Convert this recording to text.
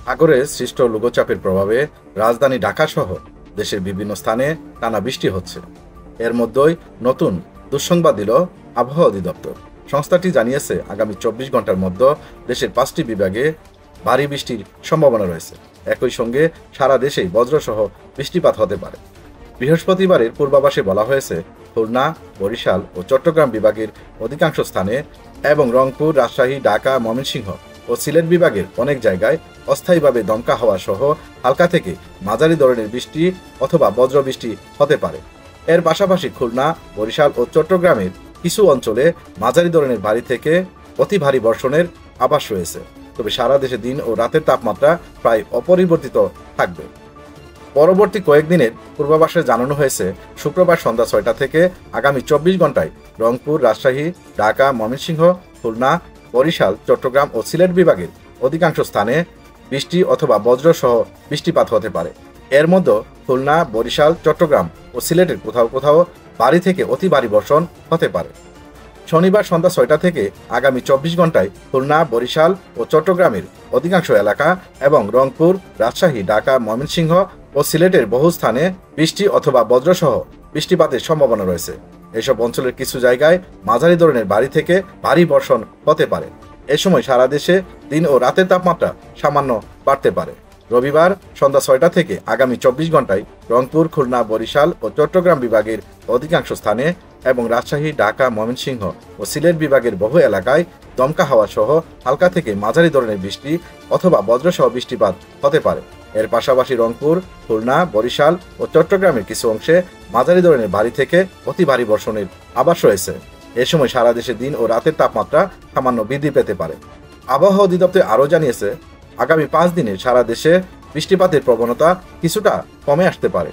সাগরে সৃষ্ট লঘুচাপের প্রভাবে রাজধানী ঢাকাসহ দেশের বিভিন্ন স্থানে টানা বৃষ্টি হচ্ছে। এর মধ্যেই নতুন দুঃসংবাদ দিল আবহাওয়া অধিদপ্তর। সংস্থাটি জানিয়েছে, আগামী 24 ঘন্টার মধ্যে দেশের 5টি বিভাগে ভারী বৃষ্টির সম্ভাবনা রয়েছে। একই সঙ্গে সারা দেশেই বজ্রসহ বৃষ্টিপাত হতে পারে। বৃহস্পতিবারের পূর্বাভাসে বলা হয়েছে, খুলনা, বরিশাল ও চট্টগ্রাম বিভাগের অধিকাংশ স্থানে এবং রংপুর, রাজশাহী, ঢাকা, ময়মনসিংহ ও সিলেট বিভাগের অনেক জায়গায় অস্থায়ীভাবে দমকা হাওয়া সহ হালকা থেকে মাঝারি ধরনের বৃষ্টি অথবা বজ্রবৃষ্টি হতে পারে। এর পাশাপাশি খুলনা, বরিশাল ও চট্টগ্রামের কিছু অঞ্চলে মাঝারি ধরনের ভারী থেকে অতি ভারী বর্ষণের আভাস রয়েছে। তবে সারা দেশে দিন ও রাতের তাপমাত্রা প্রায় অপরিবর্তিত থাকবে। পরবর্তী কয়েকদিনের পূর্বাভাসে জানানো হয়েছে, শুক্রবার সন্ধ্যা 6টা থেকে আগামী 24 ঘন্টায় রংপুর, রাজশাহী, ঢাকা, ময়মনসিংহ, খুলনা, বরিশাল, চট্টগ্রাম ও সিলেট বিভাগের অধিকাংশ স্থানে বৃষ্টি অথবা বজ্রসহ বৃষ্টিপাত হতে পারে। এর মধ্যে খুলনা, বরিশাল, চট্টগ্রাম ও সিলেটের কোথাও কোথাও ভারী থেকে অতি ভারী বর্ষণ হতে পারে। শনিবার সন্ধ্যা 6টা থেকে আগামী 24 ঘন্টায় খুলনা, বরিশাল ও চট্টগ্রামের অধিকাংশ এলাকা এবং রংপুর, রাজশাহী, ঢাকা, ময়মনসিংহ ও সিলেটের বহু স্থানে বৃষ্টি অথবা বজ্রসহ বৃষ্টিপাতের সম্ভাবনা রয়েছে। এসব অঞ্চলের কিছু জায়গায় মাঝারি ধরনের ভারী থেকে ভারী বর্ষণ হতে পারে। এ সময় সারা দেশে দিন ও রাতের তাপমাত্রা সামান্য বাড়তে পারে। রবিবার সন্ধ্যা 6টা থেকে আগামী 24 ঘন্টায় রংপুর, খুলনা, বরিশাল ও চট্টগ্রাম বিভাগের অধিকাংশ স্থানে এবং রাজশাহী, ঢাকা, ময়মনসিংহ ও সিলেট বিভাগের বহু এলাকায় দমকা হাওয়া সহ হালকা থেকে মাঝারি ধরনের বৃষ্টি অথবা বজ্রসহ বৃষ্টিপাত হতে পারে। এর পাশাপাশি রংপুর, খুলনা, বরিশাল ও চট্টগ্রামের কিছু অংশে মাঝারি ধরনের ভারী থেকে অতি ভারী বর্ষণের আভাস রয়েছে। এ সময় সারা দেশে দিন ও রাতের তাপমাত্রা সামান্য বৃদ্ধি পেতে পারে। আবহাওয়া অধিদপ্তর আরও জানিয়েছে, আগামী 5 দিনে সারা দেশে বৃষ্টিপাতের প্রবণতা কিছুটা কমে আসতে পারে।